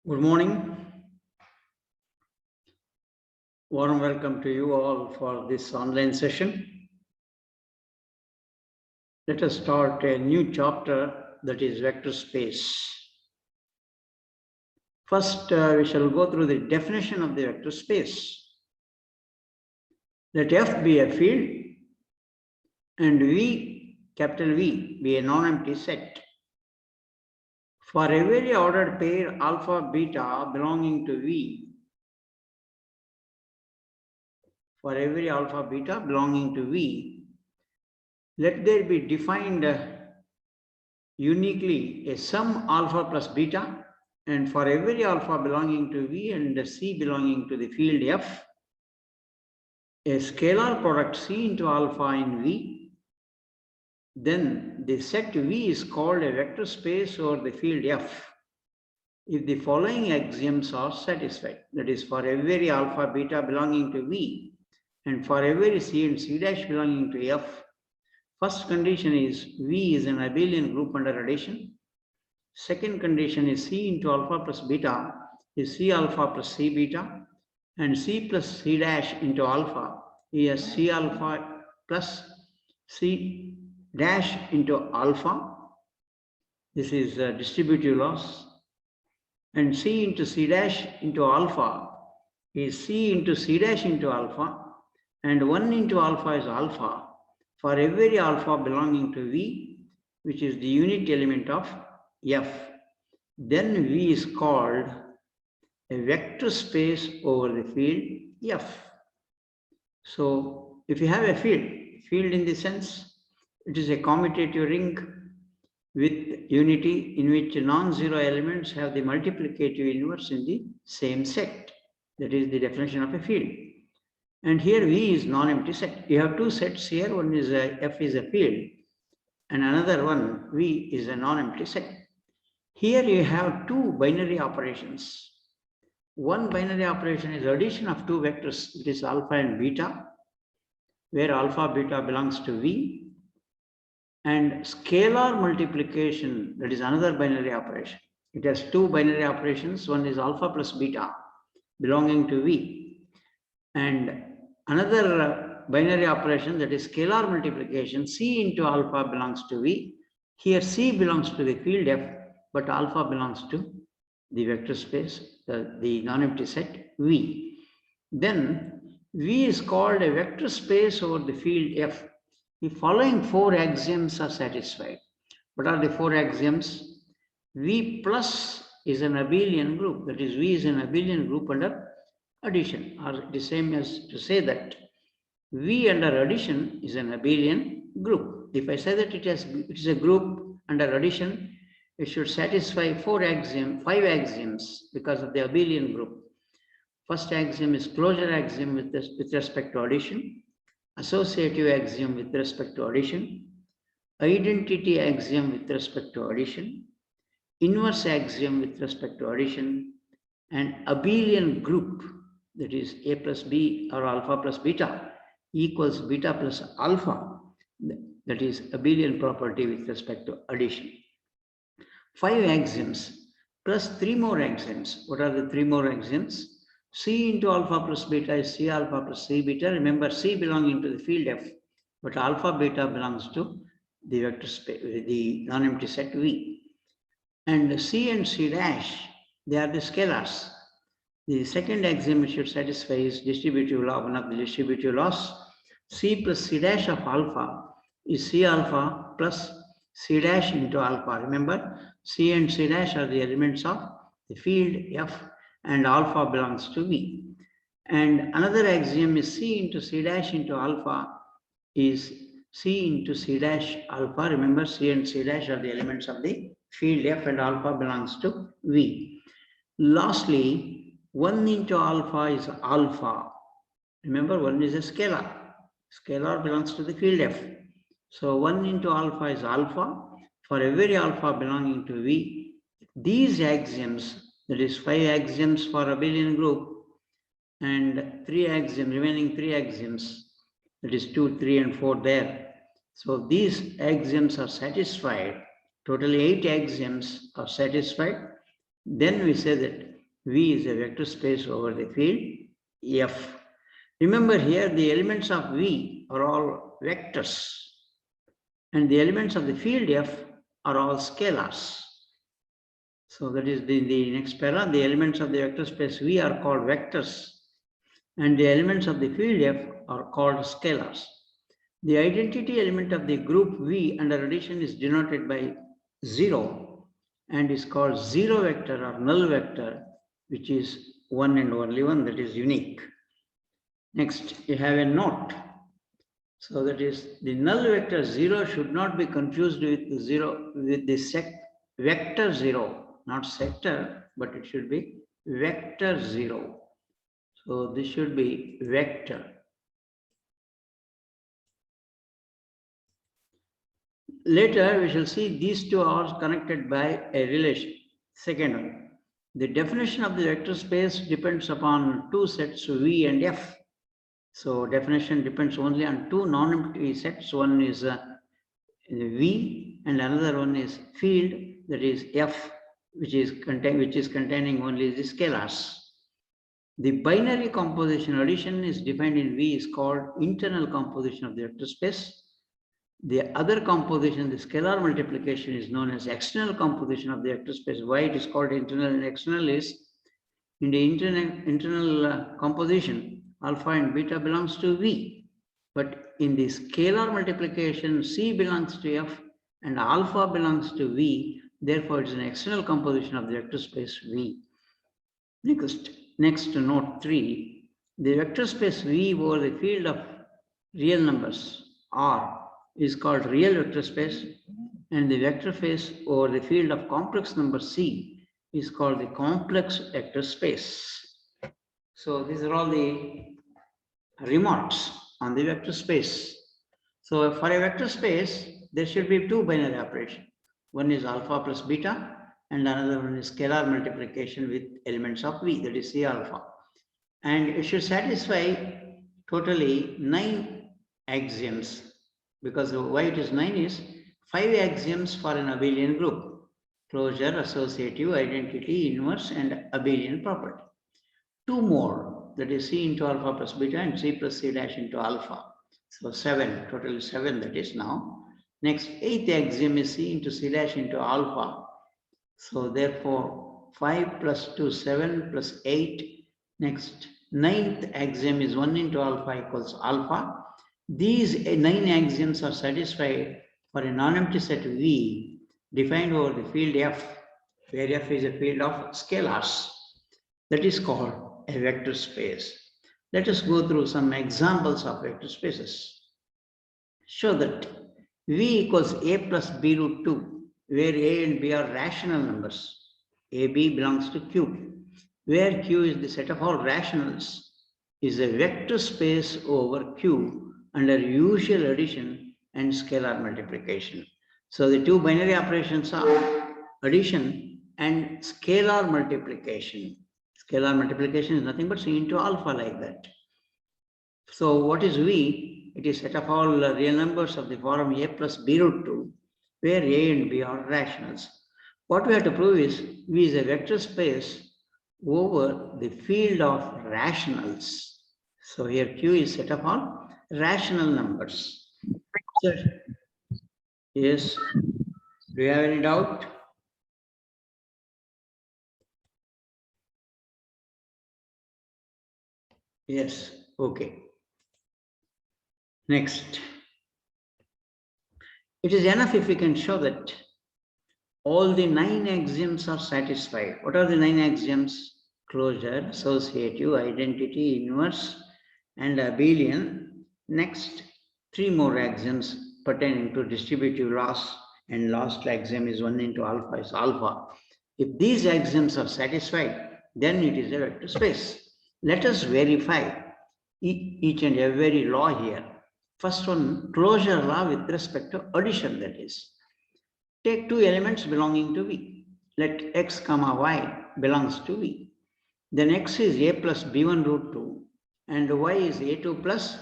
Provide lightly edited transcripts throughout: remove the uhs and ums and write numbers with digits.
Good morning. Warm welcome to you all for this online session. Let us start a new chapter, that is vector space. First, we shall go through the definition of the vector space. Let F be a field and V, capital V, be a non-empty set. For every ordered pair alpha beta belonging to V, for every alpha beta belonging to V, let there be defined uniquely a sum alpha plus beta, and for every alpha belonging to V and C belonging to the field F, a scalar product C into alpha in V. Then the set V is called a vector space over the field F if the following axioms are satisfied. That is, for every alpha beta belonging to V and for every C and C dash belonging to F, first condition is V is an abelian group under addition. Second condition is C into alpha plus beta is C alpha plus C beta, and C plus C dash into alpha is C alpha plus C dash into alpha. This is distributive loss. And C into C dash into alpha is C into C dash into alpha, and 1 into alpha is alpha for every alpha belonging to V, which is the unit element of F. Then V is called a vector space over the field F. So if you have a field in the sense, it is a commutative ring with unity in which non-zero elements have the multiplicative inverse in the same set. That is the definition of a field. And here V is non-empty set. You have two sets here. One is F is a field, and another one V is a non-empty set. Here you have two binary operations. One binary operation is addition of two vectors, it is alpha and beta, where alpha beta belongs to V, and scalar multiplication, that is another binary operation. It has two binary operations. One is alpha plus beta belonging to V, and another binary operation, that is scalar multiplication, C into alpha belongs to V. Here C belongs to the field F, but alpha belongs to the vector space, the non-empty set V. Then V is called a vector space over the field F. The following four axioms are satisfied. What are the four axioms? V plus is an abelian group, that is, V is an abelian group under addition, or the same as to say that V under addition is an abelian group. If I say that it is a group under addition, it should satisfy five axioms because of the abelian group. First axiom is closure axiom with respect to addition, associative axiom with respect to addition, identity axiom with respect to addition, inverse axiom with respect to addition, and abelian group, that is A plus B or alpha plus beta equals beta plus alpha, that is abelian property with respect to addition. Five axioms plus three more axioms. What are the three more axioms? C into alpha plus beta is C alpha plus C beta. Remember, C belonging to the field F, but alpha beta belongs to the vector space, the non-empty set V. And C and C dash, they are the scalars. The second axiom it should satisfy is distributive law, one of the distributive laws. C plus C dash of alpha is C alpha plus C dash into alpha. Remember, C and C dash are the elements of the field F, and alpha belongs to V. And another axiom is C into C dash into alpha is C into C dash alpha. Remember, C and C dash are the elements of the field F, and alpha belongs to V. Lastly, 1 into alpha is alpha. Remember, 1 is a scalar. Scalar belongs to the field F. So 1 into alpha is alpha for every alpha belonging to V. These axioms, that is 5 axioms for abelian group and remaining 3 axioms, that is 2, 3 and 4 there. So these axioms are satisfied. Totally 8 axioms are satisfied. Then we say that V is a vector space over the field F. Remember here, the elements of V are all vectors, and the elements of the field F are all scalars. So that is the next para. The elements of the vector space V are called vectors, and the elements of the field F are called scalars. The identity element of the group V under addition is denoted by 0 and is called zero vector or null vector, which is one and only one, that is unique. Next, you have a note. So that is the null vector 0 should not be confused with the vector 0, not sector, but it should be vector 0. So this should be vector. Later, we shall see these two are connected by a relation. Second one, the definition of the vector space depends upon two sets V and F. So definition depends only on two non-empty sets. One is V and another one is field, that is F, which is containing only the scalars. The binary composition addition is defined in V is called internal composition of the vector space. The other composition, the scalar multiplication, is known as external composition of the vector space. Why it is called internal and external is, in the internal composition, alpha and beta belongs to V. But in the scalar multiplication, C belongs to F and alpha belongs to V. Therefore, it is an external composition of the vector space V. Next to note 3, the vector space V over the field of real numbers R is called real vector space, and the vector space over the field of complex number C is called the complex vector space. So these are all the remarks on the vector space. So for a vector space, there should be two binary operations. One is alpha plus beta, and another one is scalar multiplication with elements of V, that is C alpha. And it should satisfy totally 9 axioms. Because why it is 9 is 5 axioms for an abelian group: closure, associative, identity, inverse, and abelian property. 2 more, that is C into alpha plus beta and C plus C dash into alpha. So 7, totally 7 that is now. Next, 8th axiom is C into C dash into alpha. So therefore 5 plus 2, 7 plus 8. Next, 9th axiom is 1 into alpha equals alpha. These 9 axioms are satisfied for a non-empty set V defined over the field F, where F is a field of scalars. That is called a vector space. Let us go through some examples of vector spaces. Show that V equals A plus B root 2, where A and B are rational numbers. AB belongs to Q, where Q is the set of all rationals, is a vector space over Q under usual addition and scalar multiplication. So the two binary operations are addition and scalar multiplication. Scalar multiplication is nothing but C into alpha, like that. So what is V? It is set of all real numbers of the form A plus B root 2, where A and B are rationals. What we have to prove is V is a vector space over the field of rationals. So here Q is set of all rational numbers. So, yes, do you have any doubt? Yes, okay. Next, it is enough if we can show that all the 9 axioms are satisfied. What are the 9 axioms? Closure, associative, identity, inverse, and abelian. Next, 3 more axioms pertaining to distributive laws, and last axiom is 1 into alpha is alpha. If these axioms are satisfied, then it is a vector space. Let us verify each and every law here. First one, closure law with respect to addition, that is. Take 2 elements belonging to V. Let x comma y belongs to V. Then x is A plus B1 root 2 and y is A2 plus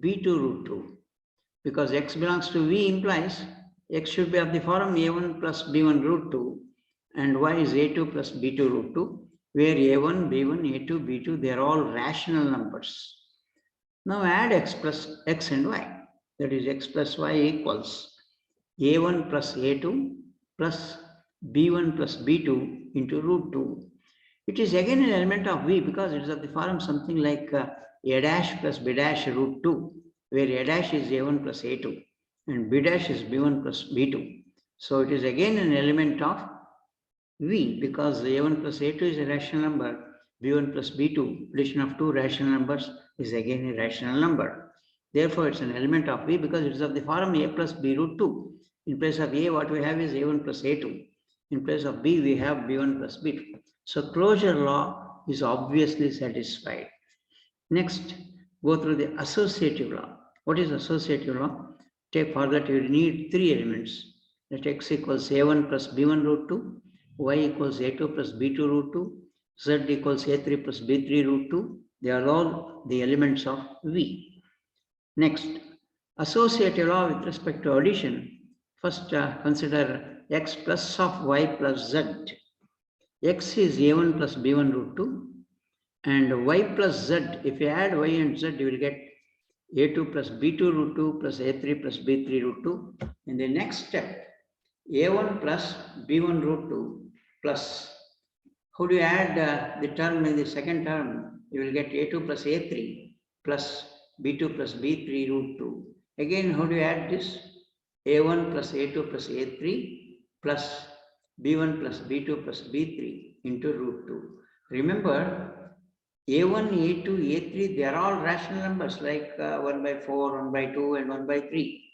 B2 root 2. Because x belongs to V implies x should be of the form A1 plus B1 root 2 and y is A2 plus B2 root 2. where A1, B1, A2, B2, they are all rational numbers. Now add x plus x and y. That is x plus y equals A1 plus A2 plus B1 plus B2 into root 2. It is again an element of V because it is of the form something like A dash plus B dash root 2, where A dash is A1 plus A2 and B dash is B1 plus B2. So it is again an element of V because A1 plus A2 is a rational number, B1 plus B2, addition of two rational numbers is again a rational number. Therefore, it's an element of V because it is of the form A plus B root 2. In place of A, what we have is A1 plus A2. In place of B, we have B1 plus B2. So closure law is obviously satisfied. Next, go through the associative law. What is associative law? Take for that you need three elements. Let x equals A1 plus B1 root 2, y equals A2 plus B2 root 2, z equals A3 plus B3 root 2. They are all the elements of V. Next, associative law with respect to addition. First, consider x plus of y plus z. X is A1 plus B1 root 2 and y plus z. If you add y and z, you will get A2 plus B2 root 2 plus A3 plus B3 root 2. In the next step, A1 plus B1 root 2 plus, how do you add the term in the second term? You will get A2 plus A3 plus B2 plus B3 root 2. Again, how do you add this? A1 plus A2 plus A3 plus B1 plus B2 plus B3 into root 2. Remember, A1, A2, A3, they are all rational numbers like 1 by 4, 1 by 2 and 1 by 3.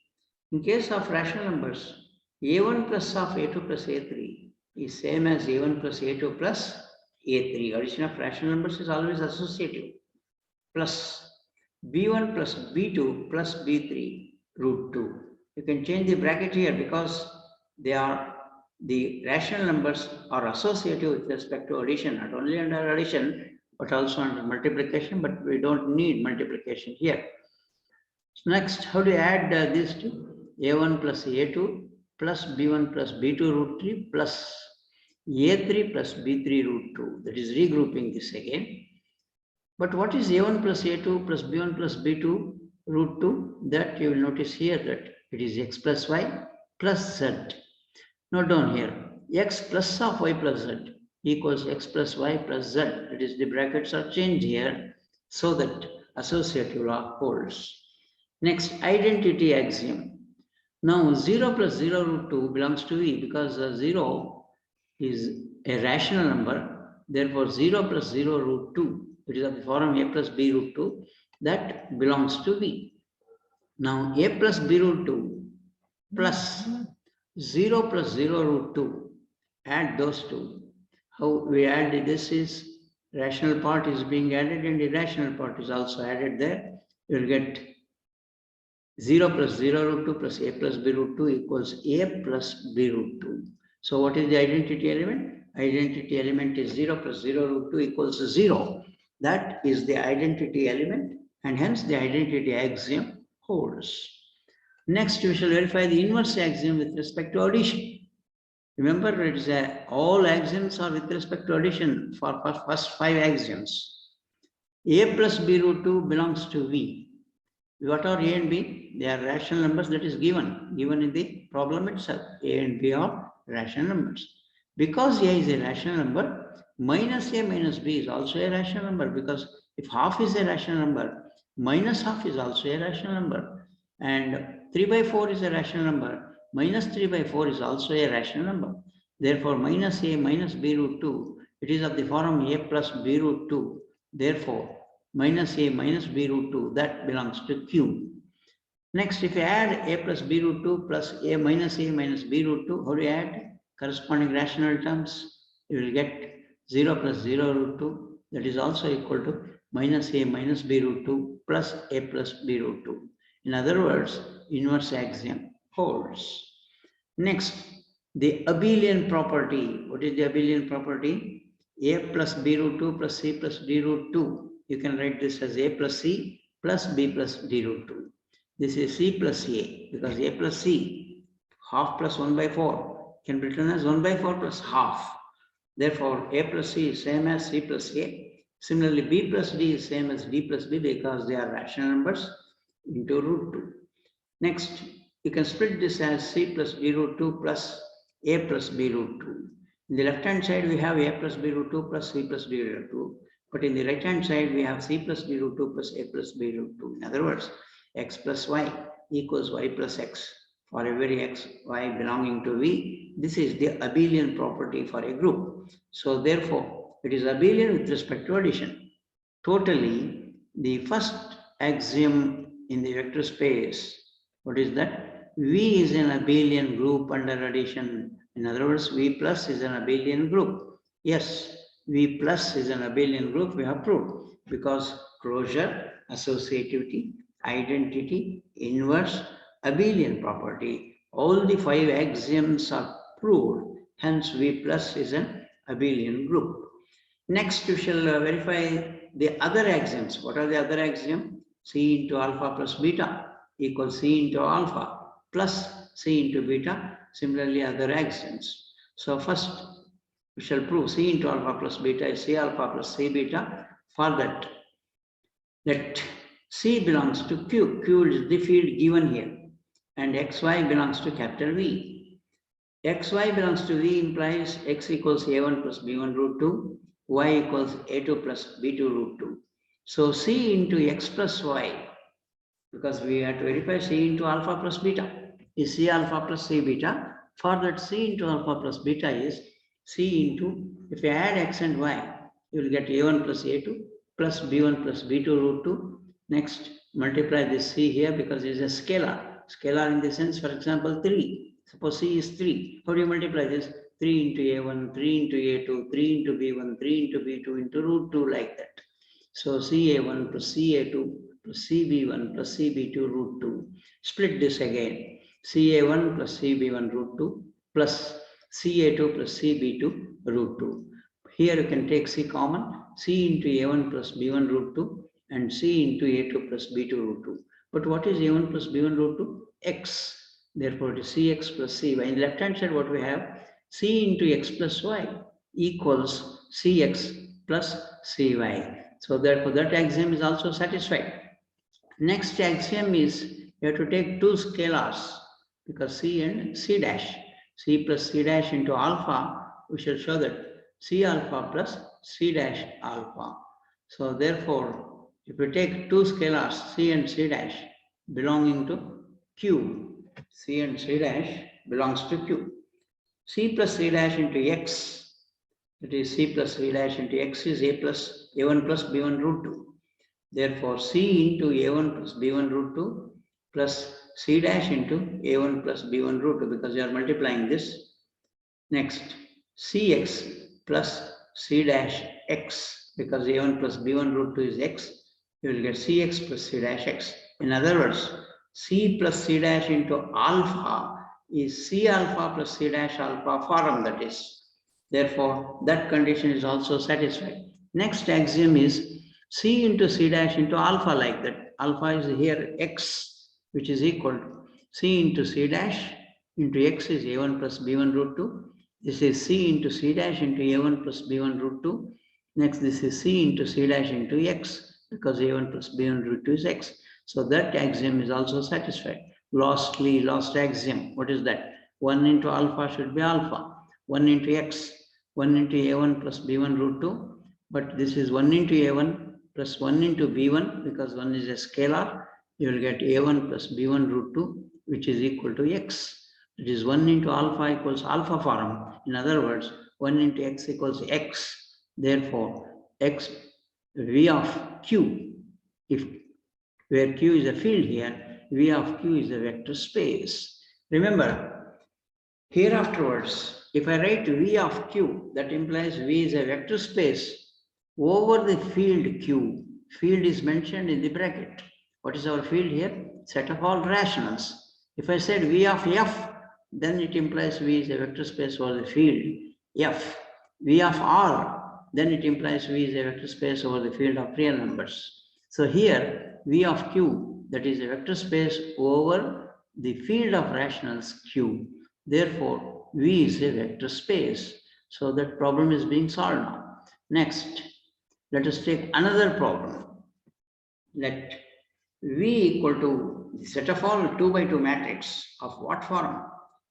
In case of rational numbers, A1 plus of A2 plus A3 is same as A1 plus A2 plus A3. Addition of rational numbers is always associative. Plus B1 plus B2 plus B3 root 2. You can change the bracket here because they are the rational numbers are associative with respect to addition, not only under addition, but also under multiplication, but we don't need multiplication here. So next, how do you add these two? A1 plus A2 plus B1 plus B2 root 3 plus A3 plus B3 root 2. That is regrouping this again. But what is A1 plus A2 plus B1 plus B2 root 2? That you will notice here that it is x plus y plus z. Note down here, x plus of y plus z equals x plus y plus z. That is, the brackets are changed here so that associative law holds. Next, identity axiom. Now 0 plus 0 root 2 belongs to V because 0 is a rational number. Therefore 0 plus 0 root 2, which is of the form A plus B root 2, that belongs to V. Now A plus B root 2 plus 0 plus 0 root 2, add those two. How we add this is rational part is being added and irrational part is also added there. You will get 0 plus 0 root 2 plus A plus B root 2 equals A plus B root 2. So what is the identity element? Identity element is 0 plus 0 root 2 equals 0. That is the identity element and hence the identity axiom holds. Next, we shall verify the inverse axiom with respect to addition. Remember, it is all axioms are with respect to addition for first 5 axioms. A plus B root 2 belongs to V. What are A and B? They are rational numbers that is given in the problem itself. A and B are rational numbers. Because A is a rational number, minus A minus B is also a rational number because if half is a rational number, minus half is also a rational number. And 3 by 4 is a rational number, minus 3 by 4 is also a rational number. Therefore, minus A minus B root 2, it is of the form A plus B root 2. Therefore, minus A minus B root 2, that belongs to Q. Next, if you add A plus B root 2 plus A minus B root 2, how do you add corresponding rational terms? You will get 0 plus 0 root 2, that is also equal to minus A minus B root 2 plus A plus B root 2. In other words, inverse axiom holds. Next, the abelian property. What is the abelian property? A plus B root 2 plus C plus D root 2. You can write this as A plus C plus B plus D root 2. This is C plus A because A plus C, half plus 1 by 4 can be written as 1 by 4 plus half. Therefore, A plus C is same as C plus A. Similarly, B plus D is same as D plus B because they are rational numbers into root 2. Next, you can split this as C plus D root 2 plus A plus B root 2. In the left-hand side, we have A plus B root 2 plus C plus D root 2. But in the right-hand side, we have C plus D root 2 plus A plus B root 2. In other words, x plus y equals y plus x for every x, y belonging to V. This is the abelian property for a group. So therefore, it is abelian with respect to addition. Totally, the first axiom in the vector space, what is that? V is an abelian group under addition. In other words, V plus is an abelian group. Yes, V plus is an abelian group, we have proved, because closure, associativity, identity, inverse, abelian property, all the 5 axioms are proved. Hence, V plus is an abelian group. Next, you shall verify the other axioms. What are the other axioms? C into alpha plus beta equals C into alpha plus C into beta. Similarly, other axioms. So first, we shall prove C into alpha plus beta is C alpha plus C beta. For that, let C belongs to Q. Q is the field given here. And XY belongs to capital V. XY belongs to V implies X equals A1 plus B1 root 2. Y equals A2 plus B2 root 2. So C into X plus Y, because we have to verify C into alpha plus beta, is C alpha plus C beta. For that, C into alpha plus beta is C into, if you add X and Y, you will get A1 plus A2 plus B1 plus B2 root 2. Next, multiply this C here because it is a scalar. Scalar in the sense, for example, 3. Suppose C is 3. How do you multiply this? 3 into A1, 3 into A2, 3 into B1, 3 into B2 into root 2 like that. So CA1 plus CA2 plus CB1 plus CB2 root 2. Split this again. CA1 plus CB1 root 2 plus CA2 plus CB2 root 2. Here you can take C common. C into A1 plus B1 root 2 and C into A2 plus B2 root 2. But what is A1 plus B1 root 2? X. Therefore, it is Cx plus Cy. In the left-hand side, what we have? C into X plus Y equals Cx plus Cy. So therefore, that axiom is also satisfied. Next axiom is you have to take two scalars because C and C dash. C plus C dash into alpha, we shall show that C alpha plus C dash alpha. So therefore, if we take two scalars, C and C dash, belonging to Q, C and C dash belongs to Q. C plus C dash into X, that is C plus C dash into X is A1 plus B1 root 2. Therefore, C into A1 plus B1 root 2 plus C dash into A1 plus B1 root 2 because you are multiplying this. Next, Cx plus C dash X because A1 plus B1 root 2 is X. You will get Cx plus C dash X. In other words, C plus C dash into alpha is C alpha plus C dash alpha form, that is. Therefore, that condition is also satisfied. Next axiom is C into C dash into alpha like that. Alpha is here X, which is equal to C into C dash into X is A1 plus B1 root 2. This is C into C dash into A1 plus B1 root 2. Next, this is C into C dash into X because A1 plus B1 root 2 is X. So that axiom is also satisfied. Last axiom, what is that? 1 into alpha should be alpha. 1 into X, 1 into A1 plus B1 root 2. But this is 1 into A1 plus 1 into B1 because 1 is a scalar. You will get A1 plus B1 root 2, which is equal to X. It is 1 into alpha equals alpha form. In other words, 1 into X equals X. Therefore, X V of Q, where Q is a field here, V of Q is a vector space. Remember, here afterwards, if I write V of Q, that implies V is a vector space over the field Q. Field is mentioned in the bracket. What is our field here? Set of all rationals. If I said V of F, then it implies V is a vector space over the field F. V of R, then it implies V is a vector space over the field of real numbers. So here, V of Q, that is a vector space over the field of rationals Q. Therefore, V is a vector space. So that problem is being solved now. Next, let us take another problem. Let V equal to the set of all 2 by 2 matrix of what form?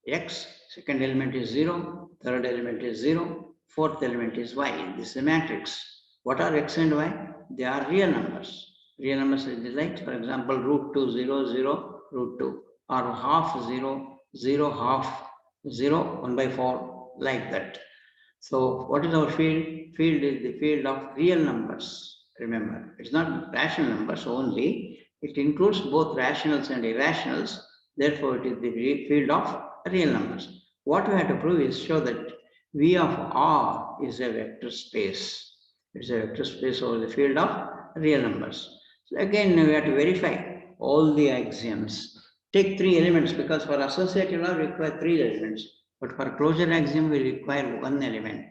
X, second element is 0, third element is 0, fourth element is Y. This is a matrix. What are X and Y? They are real numbers. Real numbers is like, for example, root 2, 0, 0, root 2, or half 0, 0, half 0, 1 by 4, like that. So what is our field? Field is the field of real numbers. Remember, it's not rational numbers only. It includes both rationals and irrationals. Therefore, it is the field of real numbers. What we have to prove is show that V of R is a vector space. It's a vector space over the field of real numbers. So again, we have to verify all the axioms. Take 3 elements because for associative law we require 3 elements. But for closure axiom, we require 1 element.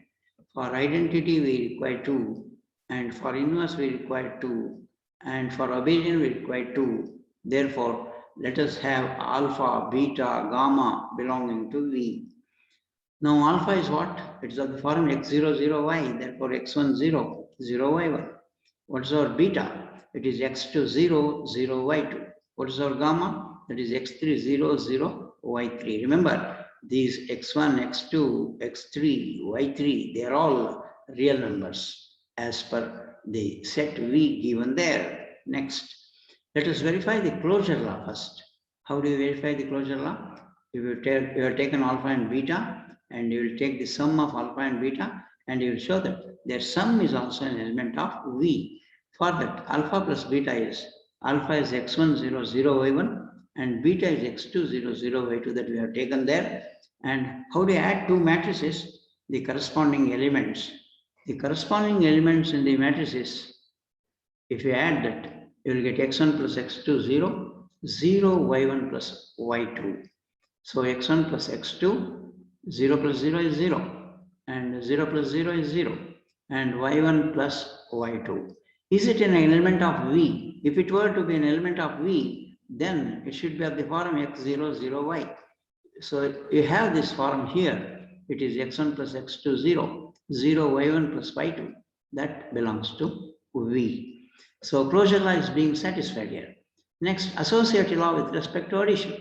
For identity, we require 2. And for inverse, we require 2. And for abelian, we require 2. Therefore, let us have alpha, beta, gamma belonging to V. Now, alpha is what? It is of the form x0, 0y. Therefore, x1, 0, 0, y1. What is our beta? It is x2, 0, 0, y2. What is our gamma? That is x3, 0, 0, y3. Remember, these x1, x2, x3, y3, they are all real numbers as per the set V given there. Next, let us verify the closure law first. How do you verify the closure law? You have taken alpha and beta, and you will take the sum of alpha and beta, and you will show that their sum is also an element of V. For that, alpha plus beta is alpha is x1, 0, 0, y1, and beta is x2, 0, 0, y2 that we have taken there. And how do you add 2 matrices? The corresponding elements. The corresponding elements in the matrices, if you add that, you will get x1 plus x2, 0, 0, y1 plus y2. So x1 plus x2, 0 plus 0 is 0, and 0 plus 0 is 0, and y1 plus y2. Is it an element of V? If it were to be an element of V, then it should be of the form x0, 0, y. So you have this form here. It is x1 plus x2, 0, 0, y1 plus y2. That belongs to V. So closure law is being satisfied here. Next, associative law with respect to addition.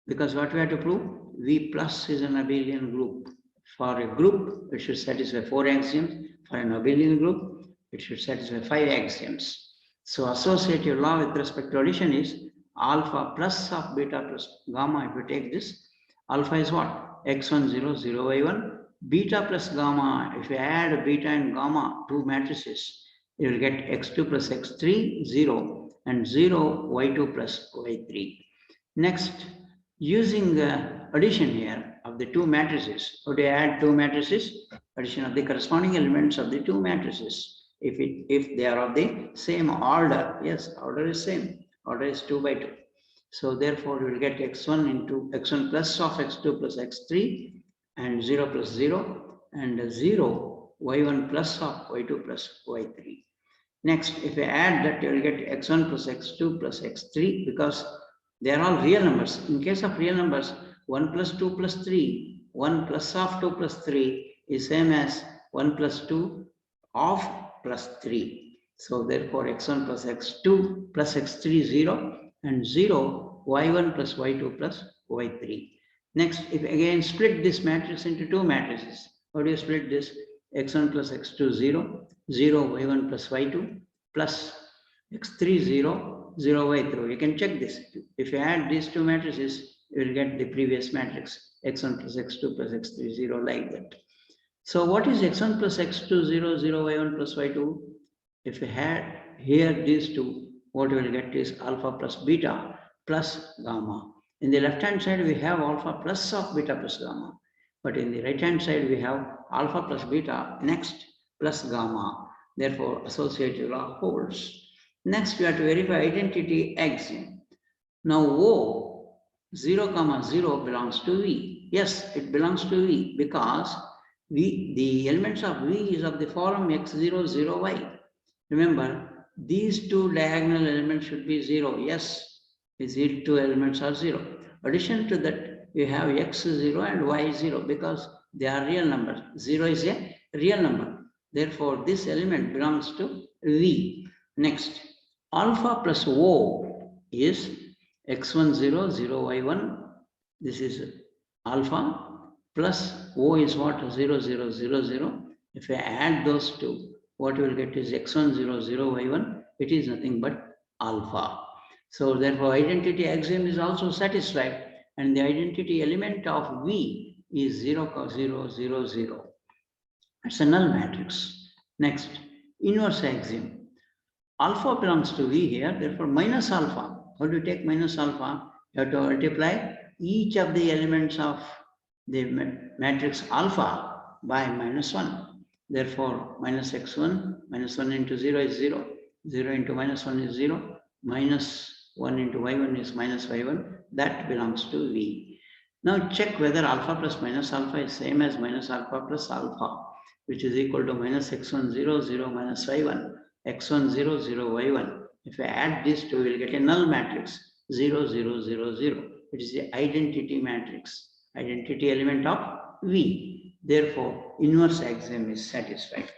Because what we have to prove? V plus is an abelian group. For a group, it should satisfy 4 axioms. For an abelian group, it should satisfy 5 axioms. So associative law with respect to addition is alpha plus of beta plus gamma. If you take this, alpha is what? x1, 0, 0, y1. Beta plus gamma, if you add beta and gamma, 2 matrices, you will get x2 plus x3, 0, and 0, y2 plus y3. Next, using the addition here of the 2 matrices, how do you add 2 matrices? Addition of the corresponding elements of the 2 matrices. If they are of the same order, yes, order is same. Order is 2 by 2. So therefore, you will get x1 into x1 plus of x2 plus x3 and 0 plus 0 and 0 y1 plus of y2 plus y3. Next, if you add that, you will get x1 plus x2 plus x3 because they are all real numbers. In case of real numbers, 1 plus 2 plus 3, 1 plus of 2 plus 3 is same as 1 plus 2 of plus 3. So therefore, x1 plus x2 plus x3 is 0 and 0 y1 plus y2 plus y3. Next, if again split this matrix into 2 matrices, how do you split this? x1 plus x2 0, 0 y1 plus y2 plus x3 0, 0 y3. You can check this. If you add these 2 matrices, you will get the previous matrix x1 plus x2 plus x3 0 like that. So what is x1 plus x2 0, 0 y1 plus y2? If you had here these 2, what you will get is alpha plus beta plus gamma. In the left hand side, we have alpha plus of beta plus gamma. But in the right hand side, we have alpha plus beta next plus gamma. Therefore, associative law holds. Next, we have to verify identity axiom. Now, O 0, 0 belongs to V. Yes, it belongs to V because the elements of V is of the form x0, 0, y. Remember, these 2 diagonal elements should be 0. Yes, these 2 elements are 0. Addition to that, you have x0 and y0 because They are real numbers. 0 is a real number. Therefore, this element belongs to V. Next, alpha plus O is x1 0, 0 y1. This is alpha plus O is what? 0 0 0 0. If I add those two, what you will get is x1 0 0 y1. It is nothing but alpha. So therefore, identity axiom is also satisfied, and the identity element of V is 0 0 0 0. It's a null matrix. Next, inverse axiom. Alpha belongs to V here, therefore minus alpha. How do you take minus alpha? You have to multiply each of the elements of the matrix alpha by minus 1. Therefore, minus x1, minus 1 into 0 is 0, 0 into minus 1 is 0, minus 1 into y1 is minus y1, that belongs to V. Now check whether alpha plus minus alpha is same as minus alpha plus alpha, which is equal to minus x1 0 0 minus y1, x1 0 0 y1. If I add these two, we will get a null matrix 0 0 0 0. It is the identity matrix, identity element of V. Therefore, inverse axiom is satisfied.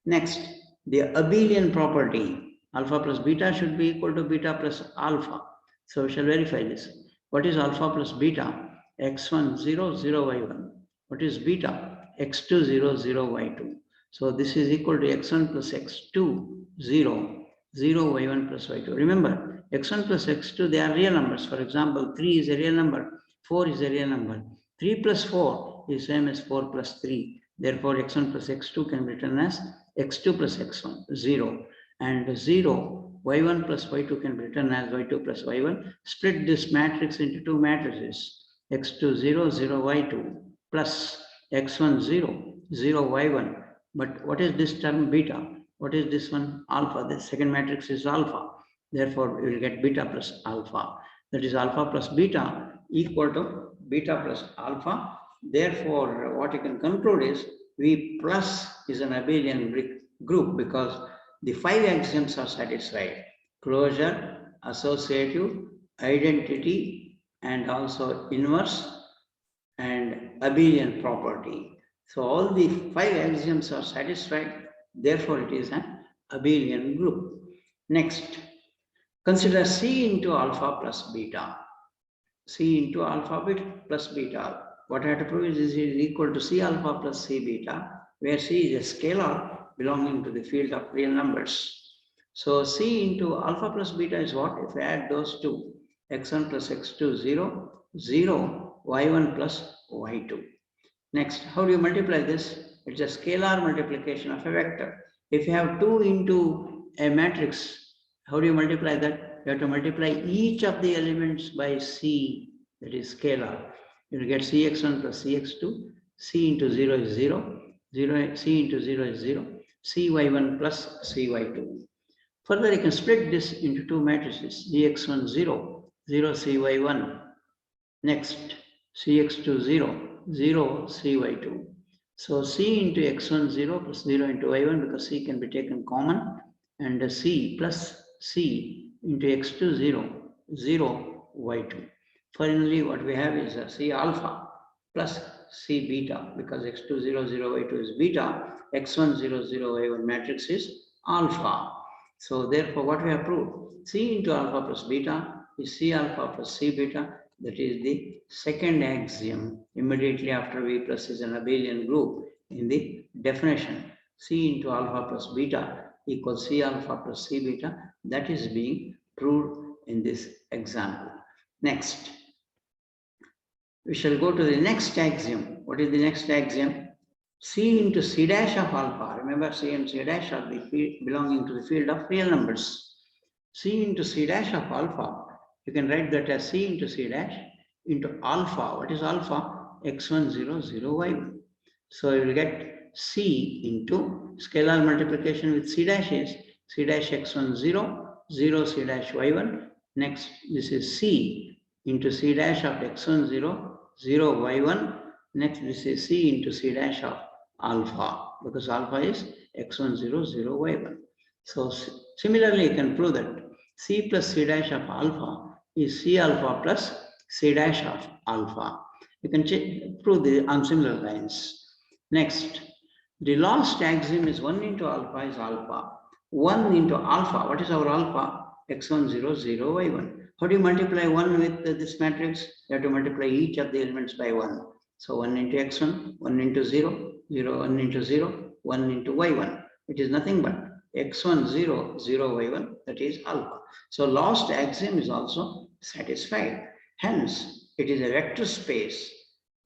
Next, the abelian property, alpha plus beta should be equal to beta plus alpha. So we shall verify this. What is alpha plus beta? x1 0 0 y1. What is beta? x2 0 0 y2. So this is equal to x1 plus x2 0 0 y1 plus y2. Remember, x1 plus x2, they are real numbers. For example, 3 is a real number, 4 is a real number. 3 plus 4 is same as 4 plus 3. Therefore, x1 plus x2 can be written as x2 plus x1, 0. And 0, y1 plus y2 can be written as y2 plus y1. Split this matrix into two matrices, x2 0 0 y2 plus x1 0 0 y1. But what is this term beta? What is this one? Alpha. The second matrix is alpha. Therefore, we will get beta plus alpha. That is alpha plus beta equal to beta plus alpha. Therefore, what you can conclude is V plus is an abelian group because the 5 axioms are satisfied: closure, associative, identity, and also inverse and abelian property. So all the 5 axioms are satisfied. Therefore, it is an abelian group. Next, consider C into alpha plus beta. C into alpha plus beta. What I have to prove is equal to C alpha plus C beta, where C is a scalar belonging to the field of real numbers. So C into alpha plus beta is what? If I add those two, x1 plus x2, 0, 0, y1 plus y2. Next, how do you multiply this? It's a scalar multiplication of a vector. If you have 2 into a matrix, how do you multiply that? You have to multiply each of the elements by C, that is scalar. You will get Cx1 plus Cx2, C into 0 is 0, 0, C into 0 is 0, Cy1 plus Cy2. Further, you can split this into two matrices, Gx1 0, 0 Cy1. Next, Cx2 0, 0 Cy2. So C into x1 0 plus 0 into y1, because C can be taken common, and C plus C into x2 0, 0 y2. Finally, what we have is C alpha plus C beta, because x2 0 0 y2 is beta, x1 0 0 y1 matrix is alpha. So therefore, what we have proved, C into alpha plus beta is C alpha plus C beta. That is the second axiom immediately after V plus is an abelian group in the definition. C into alpha plus beta equals C alpha plus C beta. That is being proved in this example. Next, we shall go to the next axiom. What is the next axiom? C into C dash of alpha. Remember, C and C dash are the belonging to the field of real numbers. C into C dash of alpha, you can write that as C into C dash into alpha. What is alpha? x1 0 0 y1. So you will get C into scalar multiplication with C dash is C dash x1 0 0 C dash y1. Next, this is C into C dash of x1 0 0 y1. Next, this is C into C dash of alpha, because alpha is x1 0 0 y1. So similarly, you can prove that C plus C dash of alpha is C alpha plus C dash of alpha. You can prove on similar lines. Next, the last axiom is 1 into alpha is alpha. 1 into alpha, what is our alpha? X1, 0, 0, Y1. How do you multiply 1 with this matrix? You have to multiply each of the elements by 1. So 1 into X1, 1 into 0, 0, 1 into 0, 1 into Y1. It is nothing but X1, 0, 0, Y1, that is alpha. So last axiom is also satisfied. Hence, it is a vector space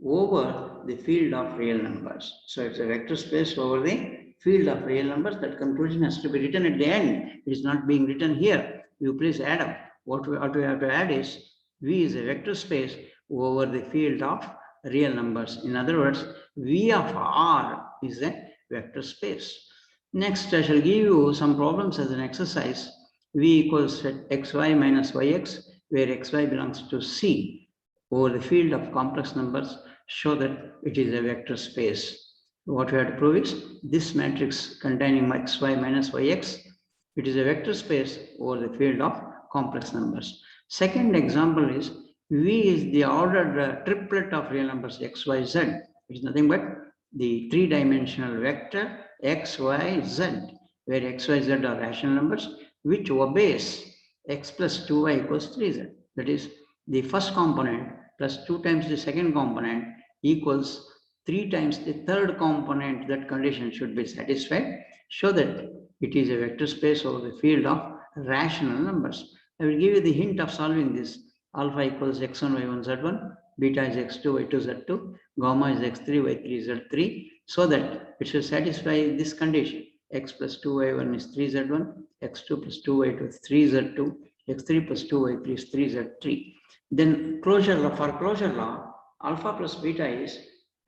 over the field of real numbers. So it's a vector space over the field of real numbers. That conclusion has to be written at the end. It is not being written here. You please add up. What we have to add is V is a vector space over the field of real numbers. In other words, V of R is a vector space. Next, I shall give you some problems as an exercise. V equals xy minus yx, where xy belongs to C over the field of complex numbers. Show that it is a vector space. What we have to prove is this matrix containing xy minus yx, it is a vector space over the field of complex numbers. Second example is V is the ordered triplet of real numbers x, y, z. It is nothing but the three-dimensional vector x, y, z, where x, y, z are rational numbers which obeys x plus 2y equals 3z. That is, the first component plus 2 times the second component equals 3 times the third component. That condition should be satisfied. Show that it is a vector space over the field of rational numbers. I will give you the hint of solving this. Alpha equals x1, y1, z1, beta is x2, y2, z2, gamma is x3, y3, z3, so that it should satisfy this condition. X plus 2y1 is 3z1, x2 plus 2y2 is 3z2, x3 plus 2y3 is 3z3. Then closure law, for closure law, alpha plus beta is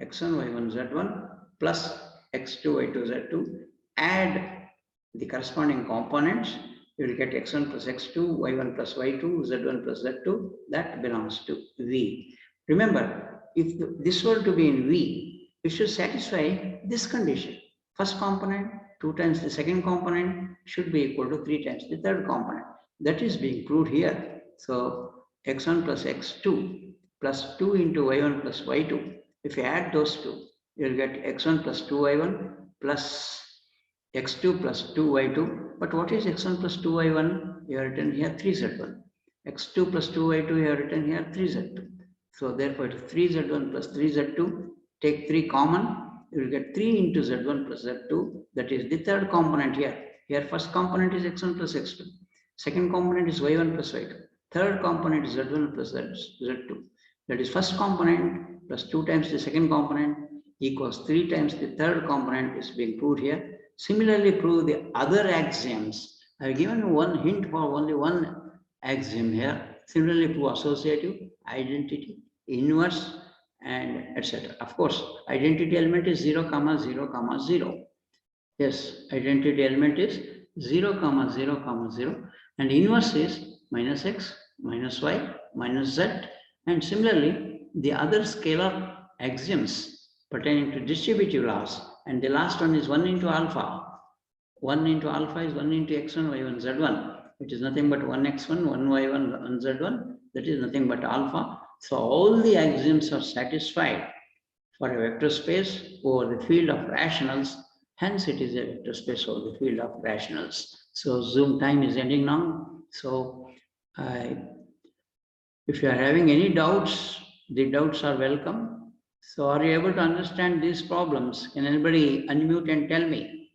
x1, y1, z1 plus x2, y2, z2. Add the corresponding components. You will get x1 plus x2, y1 plus y2, z1 plus z2. That belongs to V. Remember, if this were to be in V, it should satisfy this condition. First component, 2 times the second component should be equal to 3 times the third component. That is being proved here. So x1 plus x2 plus 2 into y1 plus y2. If you add those two, you will get x1 plus 2y1 plus x2 plus 2y2. But what is x1 plus 2y1? You have written here 3z1. x2 plus 2y2, you have written here 3z2. So therefore, it is 3z1 plus 3z2. Take 3 common, you will get 3 into z1 plus z2. That is the third component here. Here, first component is x1 plus x2. Second component is y1 plus y2. Third component is z1 plus z2. That is first component plus 2 times the second component equals 3 times the third component is being proved here. Similarly, prove the other axioms. I have given one hint for only one axiom here. Similarly, prove associative, identity, inverse, and etc. Of course, identity element is 0, 0, 0. Yes, identity element is 0, 0, 0, and inverse is minus x, minus y, minus z. And similarly, the other scalar axioms pertaining to distributive laws. And the last one is 1 into alpha. 1 into alpha is 1 into x1, y1, z1. It is nothing but 1x1, 1y1, 1z1. That is nothing but alpha. So all the axioms are satisfied for a vector space over the field of rationals. Hence, it is a vector space over the field of rationals. So Zoom time is ending now. So if you are having any doubts, the doubts are welcome. So are you able to understand these problems? Can anybody unmute and tell me?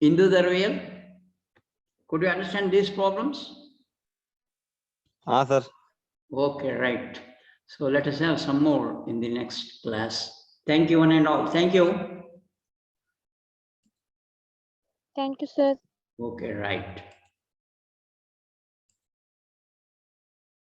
Indu Darwiyal, could you understand these problems? Sir. Okay, right. So let us have some more in the next class. Thank you one and all. Thank you. Thank you, sir. Okay, right.